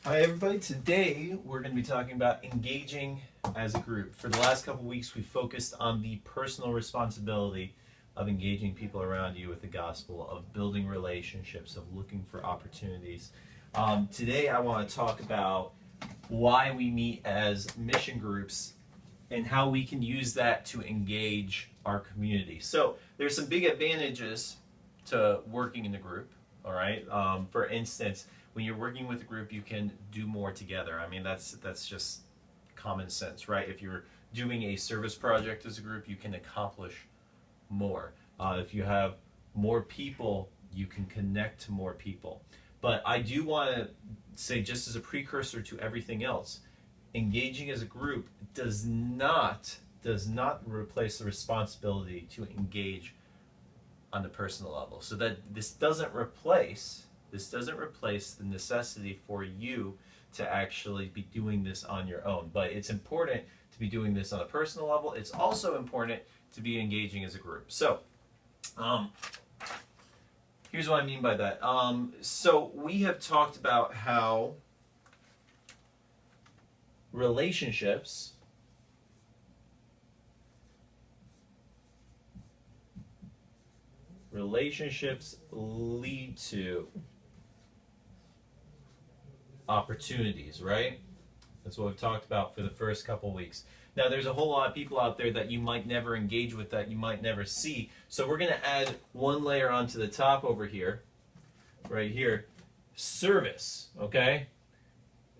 Hi everybody, today we're going to be talking about engaging as a group. For the last couple weeks we focused on the personal responsibility of engaging people around you with the gospel, of building relationships, of looking for opportunities. Today I want to talk about why we meet as mission groups and how we can use that to engage our community. So there's some big advantages to working in a group, all right? For instance, when you're working with a group, you can do more together. I mean, that's just common sense, right? If you're doing a service project as a group, you can accomplish more. If you have more people, you can connect to more people. But I do want to say, just as a precursor to everything else, engaging as a group does not replace the responsibility to engage on the personal level. So that this doesn't replace the necessity for you to actually be doing this on your own. But it's important to be doing this on a personal level. It's also important to be engaging as a group. So here's what I mean by that. So we have talked about how relationships lead to opportunities, right? That's what we've talked about for the first couple weeks. Now, there's a whole lot of people out there that you might never engage with, that you might never see. So we're going to add one layer onto the top over here, right here, service, okay?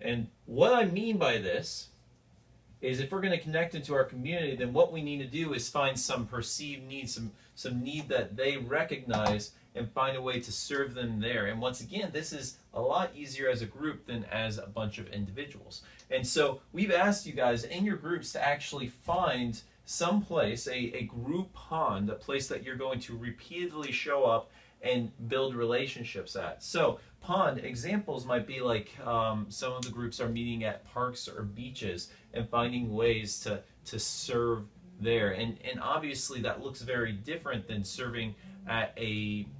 And what I mean by this is, if we're going to connect into our community, then what we need to do is find some perceived need, some need that they recognize, and find a way to serve them there. And once again, this is a lot easier as a group than as a bunch of individuals. And so we've asked you guys in your groups to actually find some place, a group pond, a place that you're going to repeatedly show up and build relationships at. So pond examples might be like some of the groups are meeting at parks or beaches and finding ways to serve there. And obviously that looks very different than serving at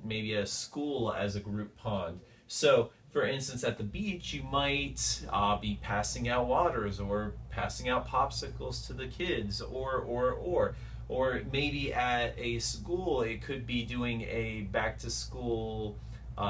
maybe a school as a group pond. So for instance, at the beach, you might be passing out waters or passing out popsicles to the kids, or maybe at a school, it could be doing a back to school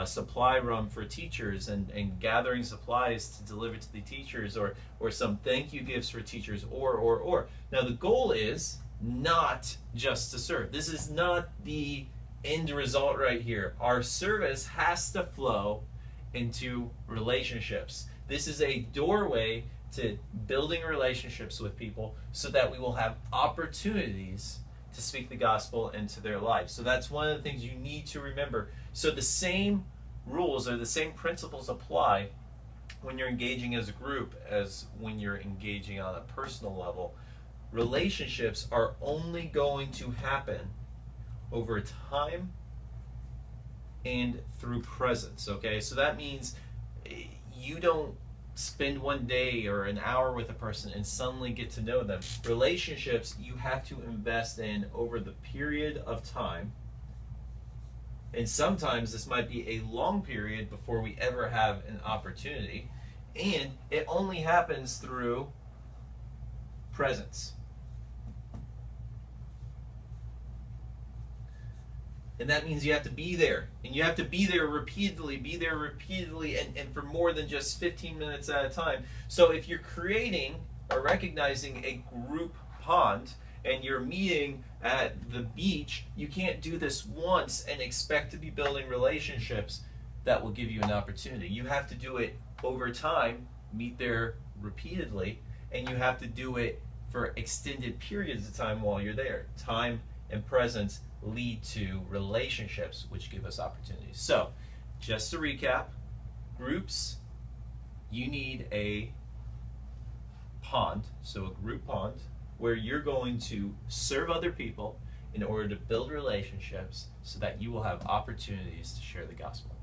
supply run for teachers and gathering supplies to deliver to the teachers, or some thank you gifts for teachers, or. Now the goal is not just to serve. This is not the end result right here. Our service has to flow into relationships. This is a doorway to building relationships with people so that we will have opportunities to speak the gospel into their lives. So that's one of the things you need to remember. So the same rules or the same principles apply when you're engaging as a group as when you're engaging on a personal level. Relationships are only going to happen over time and through presence, okay? So that means you don't spend one day or an hour with a person and suddenly get to know them. Relationships you have to invest in over the period of time, and sometimes this might be a long period before we ever have an opportunity, and it only happens through presence. And that means you have to be there, and you have to be there repeatedly, and for more than just 15 minutes at a time. So if you're creating or recognizing a group pond and you're meeting at the beach, you can't do this once and expect to be building relationships that will give you an opportunity. You have to do it over time, meet there repeatedly, and you have to do it for extended periods of time while you're there. Time and presence lead to relationships, which give us opportunities. So, just to recap, groups, you need a pond, so a group pond, where you're going to serve other people in order to build relationships so that you will have opportunities to share the gospel.